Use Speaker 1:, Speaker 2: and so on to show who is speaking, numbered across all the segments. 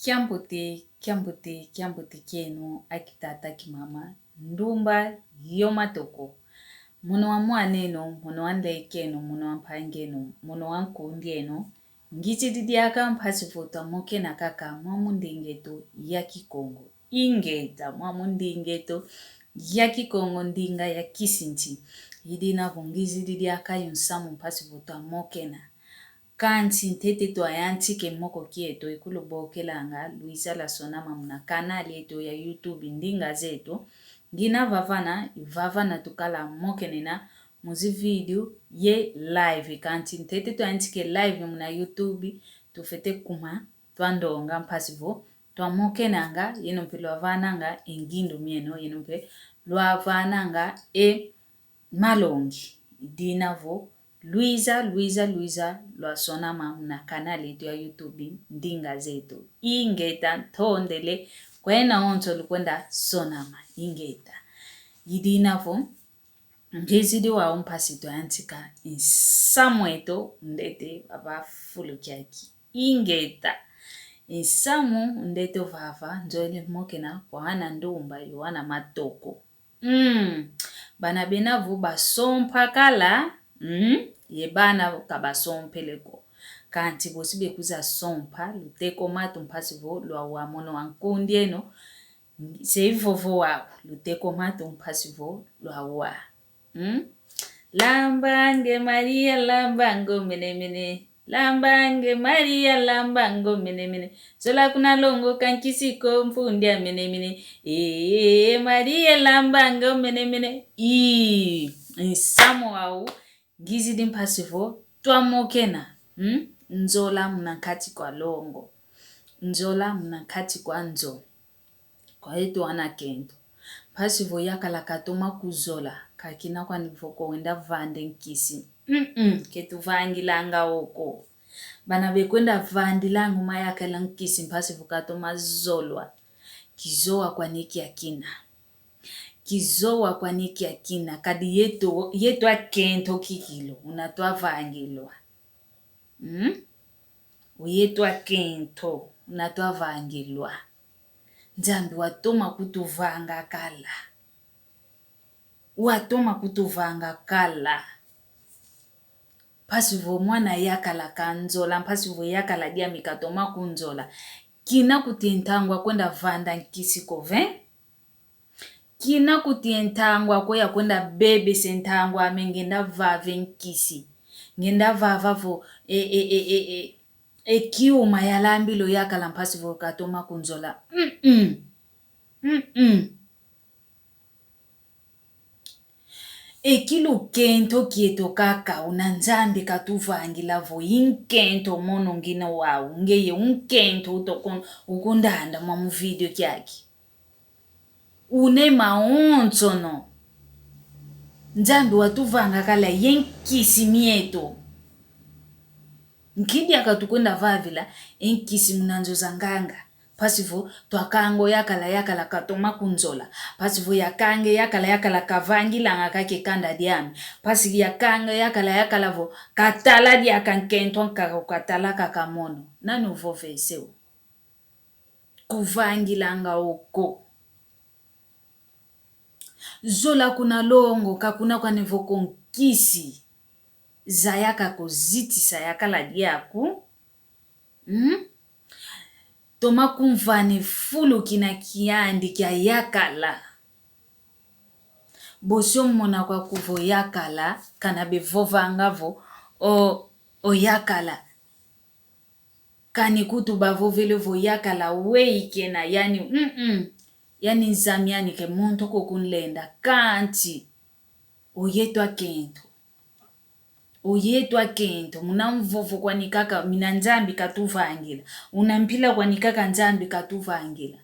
Speaker 1: Kiambote kienu akitata kimama ndumba yomatoko muno wa mwaneno muno wa ndekeno muno wa mpangeno muno wa nkundieno ngitididiaka mpasifuta moke na kaka mwamundingeto ya Kikongo ingeta mwamundingeto ya Kikongo ndinga ya Kisinti yidina vongizididiaka yonsamu mpasifuta moke na kanti ntete to ayanti ke moko kieto ikulobokelanga Luisa la sonama muna kanali eto ya YouTube ndinga zeto gina vavana tukala mokenena muzi video ye live kanti ntete to ayanti ke live muna YouTube tufete kuma twandonga mpasivo twa mokenanga yenompe lwavananga engindo mieno yenompe lwavananga malongi dinavo Luisa lwa sonama na kanali yetu ya YouTube ndinga zetu ingeta tondele kwena onto lukwenda sonama ingeta yidinavo ngezidi wa umpasito antika insamweto ndete baba fulu kyaki ingeta insamu ndete vava njoile mokena kwa ndumba yoana matoko bana benavu basompa kala yebana kabasompeleko kanti bosibe kuza sompa luteko matu mpasivo lwa wamono wankundieno seivovo wa luteko matu mpasivo lwa wa lambange Maria lambango menemene lambange Maria lambango menemene sola kuna longo kankisiko mfundia menemene Maria lambango menemene insamo au gizidi mpasivo twamokena nzola mnakati kwa longo nzola mnakati kwa nzo kwa yetu wana kento pasivo yakala katoma kuzola kakina kwa nivoko wenda vande nkisi ketu vangilanga oko bana bekwenda vandilangu mayakala nkisi mpasivo katoma zolwa kizoa kwa niki akina kizoa kwa niki akina kadi yetu akento kikilo unatoa vangilwa uyetu akento unatoa vangilwa Nzambi watoma kutuvanga kala pasivo mwana yakala kanzola pasivo yakala dia mikatoma kunzola kina kutientangwa kwenda vanda nkisiko kina kutientangwa kwa ya kwenda bebe sentangwa mengenda vave nkisi ngenda vavavo kiuma yalambilo yakala pasivo katoma kunzola Ekilo kento kieto kaka unanzambi katuvangila vo inkento mono ngina wau ngeye unkento ukundanda mwa mu video kyaki une maonzo no nzambi watuvanga kala yenkisi mieto nkidi akatukunda vavila enkisi munanzo zanganga pasivo twakango yakala katoma kunzola pasivo yakala kavangila ngakake kanda diami pasi yakala vo katala dia kankento katala kakamono nani uvoveseo kuvangila nga oko zola kuna longo kakuna kwa nevoko nkisi zayaka koziti sayakala diaku toma kumvani fulu kina kiandi kia yakala bosio mona kwa kuvo yakala kana bevova ngavo o yakala kani kutu bavovele vo yakala weikena yani nzamiani ke muntu kokunlenda kanti oyetu akento muna mvovo kwa nikaka mina nzambi katuvangila unampila kwa nikaka nzambi katuvangila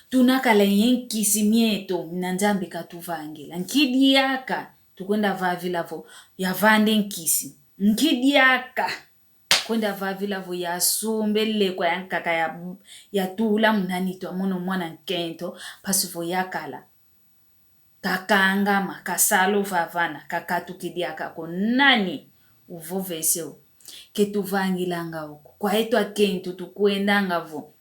Speaker 1: tunakala yenkisi mieto mina nzambi katuvangila nkidiaka tukwenda vavila vo ya vande nkisi nkidiaka kwenda vavila vo ya sumbele kwa yankaka ya tula munanitwa mono mwana nkento pasivo yakala kakangama kasalo vavana kakatukidiaka ko nani uvoveseo ketuvangilanga uko kwa etu akento tukwendanga vo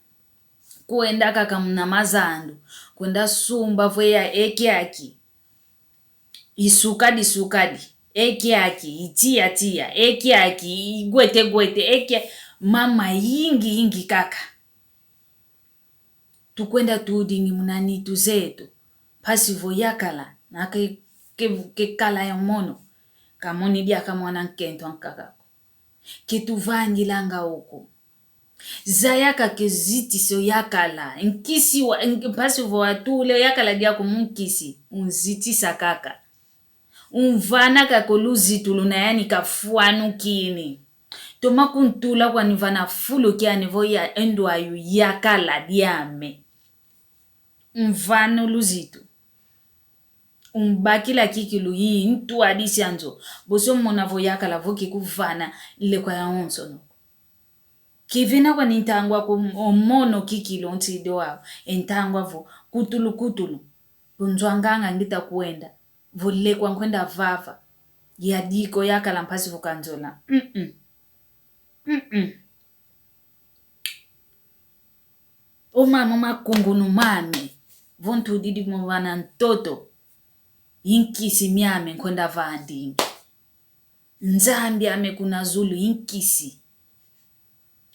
Speaker 1: kwenda kaka mna mazandu kwenda sumba voya ekiaki isukadi ekiaki itia ekiaki igwete eki mama yingi kaka tukwenda tudingi munani tuzetu pasi voyakala na ke kala ya mono kamoni dia kamwana nkento ankaka kituvangilanga huko zayaka keziti so yakala nkisi wa pasi vo atule yakala dia kumunkisi unziti sakaka unvana kakoluzi tuluna yani kafuanu kini toma kuntula kwa nivana fulu kia nivo ya endo ayu yakala diame mvano luzitu umbakila kikilu hii ntu adisi anzo boso mona vo yakala vo kikuvana ile kwa ya onso no kivina kwa nintangwa ku omono kikilo ntido wao entangwa vo kutulu kunzwanganga ngita kuenda vole kwa kwenda vava ya diko yakala mpasi vukanzola o mama kungunu mame vontu didi mwana ntoto inkisi miame kwenda vandingi nzambi ame kuna zulu inkisi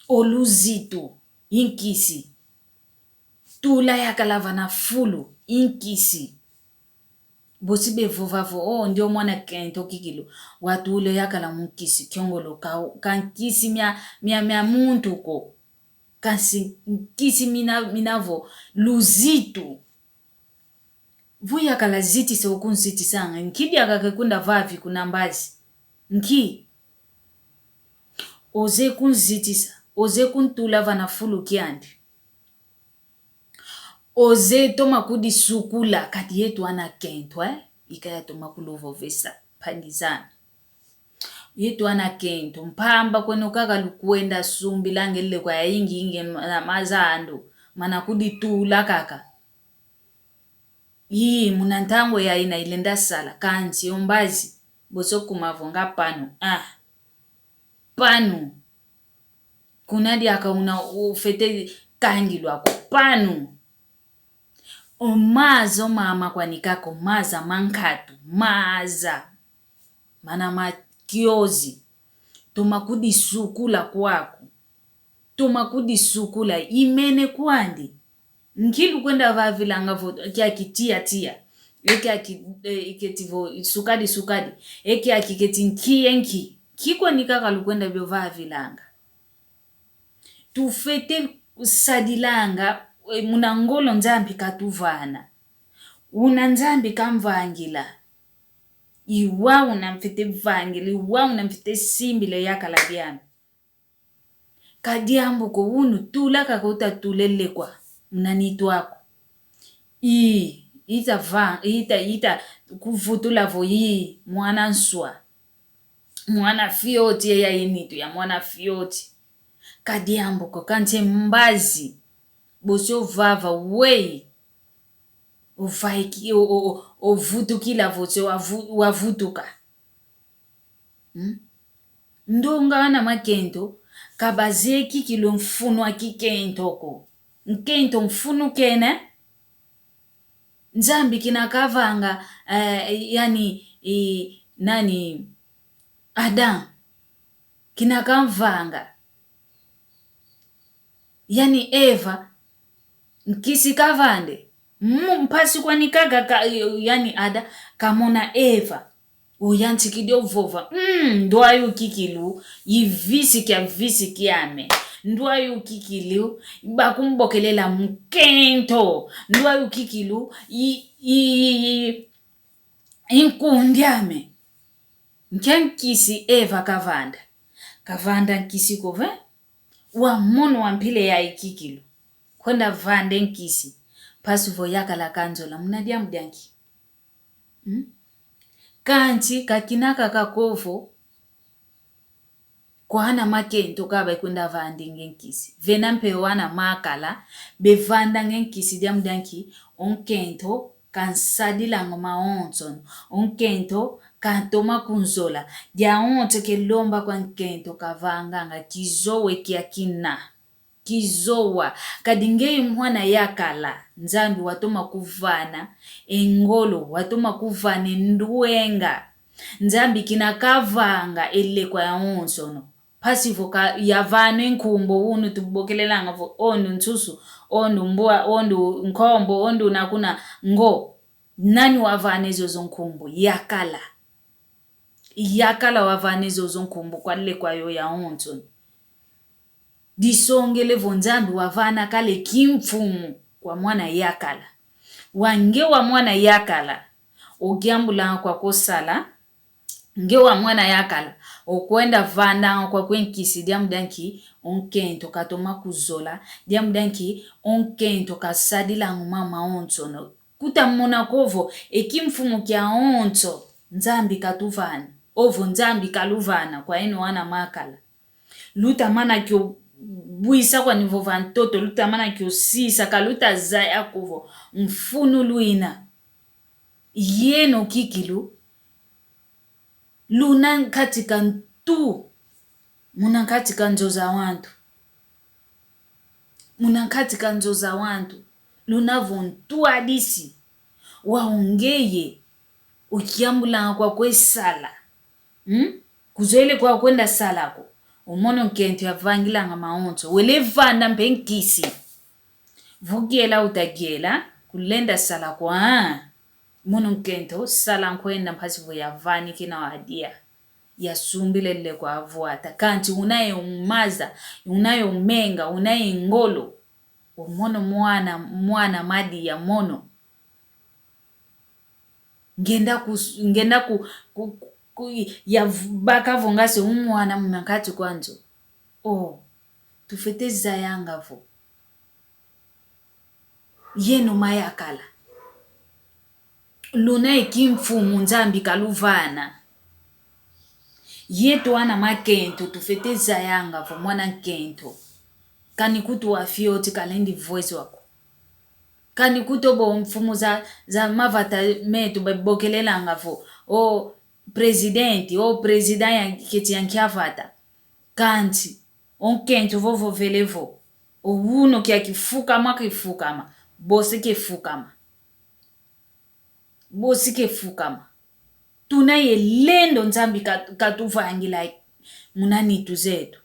Speaker 1: oluzito inkisi tula yakala vana fulu inkisi bosibe vovavo ndio mwana kento kikilo watu ule yakala mukisi kyongolo kankisi mia muntu ko kansi nkisi minavo luzito vuya kala ziti so kunsiti sanga nkidi akakekunda vavi kuna mbazi nki oze kunzitisa oze kuntula vana fulu kiandi oze toma kudi sukula kati yetu ana kento ikaya toma kulovo vesa pandizana yetu ana kento mpamba kweno kaka lukuenda sumbi langele kwa ingi na mazando mana kudi tula kaka munantango ya ina ilenda sala kanzi ombazi boso kumavonga panu kunadi akauna ufete kangi lwako panu omazo mama kwa nikako maza mankatu maza mana makiozi tumakudi sukula kwako tumakudi sukula imene kwandi nkilu kwenda vavilanga vo kia kitia eki akiketivo sukadi eki akiketi nkienki kiko nikaka lukwenda vyo vavilanga tufete sadilanga munangolo nzambi katuvana una nzambi kamvangila iwa unamfite vangili iwa unamfite simbile yakala byana kadiambo ko unu tula kakota tulele kwa mnanitu wako ita kuvutula vo mwana nswa mwana fioti ya initu ya mwana fioti kadiambo ko kante mbazi boso vava wei uvaiki ovutukila vote wavutuka ndonga wana makento kabazeki kilo mfuno akikentoko nkento mfunu kene nzambi kinakavanga yani nani Adam kinakamvanga yani Eva nkisi kavande mpasi kwa nikaga yani Ada kamona Eva uyanti kidio vova ndwayo kikilu yivisi kiame ndwayo kikilu bakumbokelela mkento ndwayo kikilu inkundiame nkisi Eva kavanda nkisi kove wa mono wampile ya ikikilu kwenda vande nkisi pasi voyaka la kanzola mnadia mdanki kanchi kakinaka kakovo kwa hana makento kaba kwenda vande nkisi vena mpe wana makala bevanda nkisi dia mdanki onkento kansadila ngoma onson onkento kantoma kunzola dia onte ke lomba kwa nkento kavanga nga kizowe kia kina kizowa kadingei mwana yakala nzambi watoma kuvana engolo watoma kuvana nduenga nzambi kinakavanga ele kwa yaonsono pasivoka yavano enkumbo unu tubokelelanga vo onu nsusu onu mbua onu nkombo onu nakuna ngo nani wavane zozo nkumbo yakala wavane zozo nkumbo kwa le kwa yo yaonsono disongele vonzambi wavana kale kimfumu kwa mwana yakala wange wa mwana yakala ogiambula kwa kosala nge wa mwana yakala okwenda vanda kwa kwenkisi diamudanki onkento katoma kuzola diamudanki onkento kasadila mama onsono kuta mona kovo ekimfumu kya onso nzambi katuvana ovo nzambi kaluvana kwa eno wana makala luta mana kyo buisa kwa nivo vantoto luta mana kyo sisa kaluta zaya kuvo mfunu luina yeno kikilu luna katika ntu muna katika nzoza wantu muna katika nzoza wantu luna vontu adisi waongeye ukiambula kwa kwesala kuzoele kwa kwenda salako umono nkento ya vangila nga maonto wele vanda mpenkisi vugiela utagiela kulenda sala kwa mono nkento sala nkwenda mpasivo ya vani kina wadia ya sumbile lile kwa avuata kanti unaye umaza unaye umenga unaye ngolo umono mwana madi ya mono ngenda ku ya baka vongase umwana mnakati kwanzo tufete zayanga vo yeno mayakala luna ekimfumu nzambi kaluvana yeto ana makento tufete zayanga vo mwana nkento kani kutu wafioti kalendi voice wako kani kutobo mfumu za mavata metu babokelelanga vo presidenti president ya keti yankiavata kanti onkento vovo velevo uno kia kifukama bosi kefukama tunaye lendo nzambi katuvangila munanitu zetu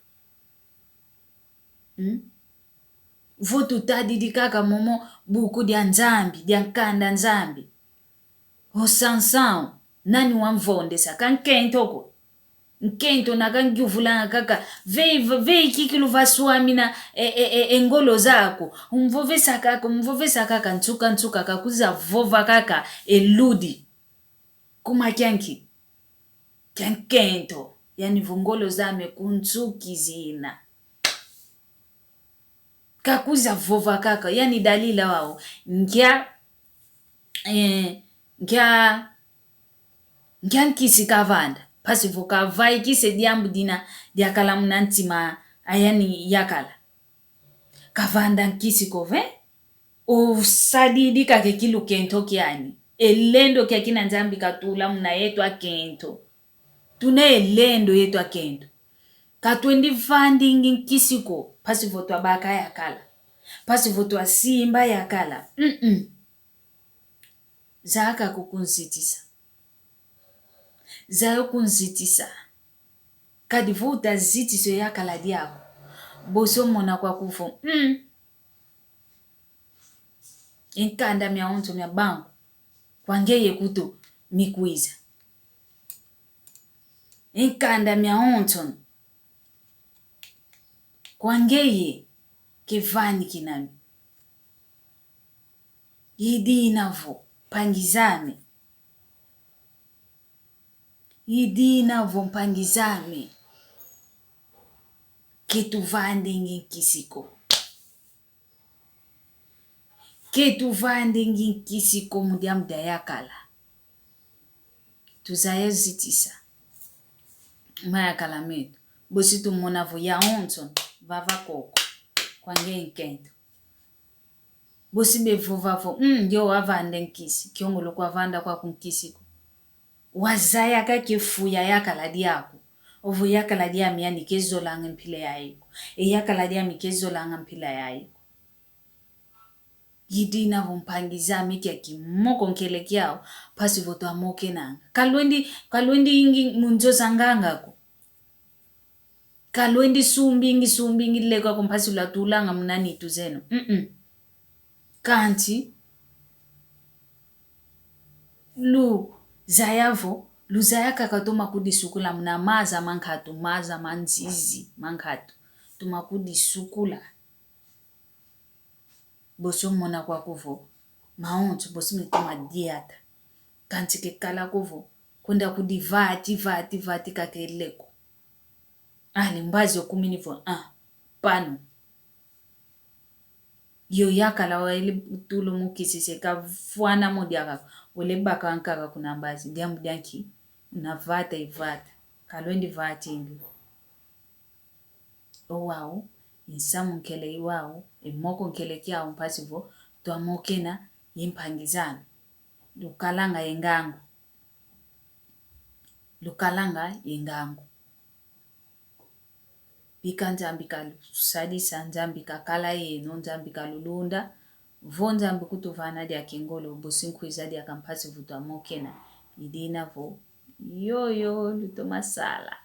Speaker 1: votu tadidi kaka momo buku dia nzambi dia nkanda nzambi sansan nani wamvondesa kankentoko nkento nakangyuvulanga kaka vei kikilu vaswamina engolo zako umvovesa kaka ntsuka kakuza vova kaka eludi kuma kyanki kyankento yani vongolo zame kuntsuki zina kakuza vova kaka yani dalila wao nkisi kavanda pasivo kavai kise diambu dia kala munantima ayani yakala kavanda nkisi kove usadidi kake kilu kento kiani elendo kia kina nzambi katula muna yetu akento tune elendo yetu akento katwendi vandingi nkisiko pasivo twabaka yakala pasivo twasimba yakala zaka kukunzitisa zayo kunzitisa kadi vuta zitiso yakala diako boso mona kwa kufo enkanda mya onto mya bangu kwangeye kuto mikwiza enkanda mya onto kwangeye kevani kinami yidi inavo pangizame mpangizame ketuvandingi nkisiko mudiamuda yakala tuzaye zitisa mayakala metu bosi tumonavo ya onson vava koko kwange nkento bosi bevovavo ndio wavande nkisi kiongolo kwa vanda kwa kunkisiko wazaya kakefuya yakala diako ovo yakala dia miani kezo langa mpile yaiko. Yakala dia mikezo langa mpila yaiko. Yidina vumpangiza miki ya kimoko nkele kiao, pasi voto amoke nanga. Kalwendi ingi munjo sanganga ko. Kalwendi sumbingi lego kompasi ulatulanga munani tuzeno. Kanti, lu zayaka katoma kudisukula muna maza mankatu, maza manzizi mankatu. Tumakudi sukula. Boso mona kwa kuvo. Maoncho boso mituma diata. Kanti ke kala kuvo. Kunda kudi vati kakeleko. Limbazi yokuminivo. Pano. Yo yakala wa ili tulo mukisi seka fuana modiaka. Wale baka wankaka kuna mbazi. Diamu dianki. Na vata. Kalwendi vati ingi. Owao. Insamu nkele iwao. Moko nkele kia umpasivo. Tua mokena yimpangizana. Lukalanga yengangu. Bika nzambika sadisa nzambika kala yeno nzambika lulunda. Vo nzambi kutuvana dia kengolo. Bosinku izadi ya kampasivo tua mokena. Idina vo. Yo, luto masala.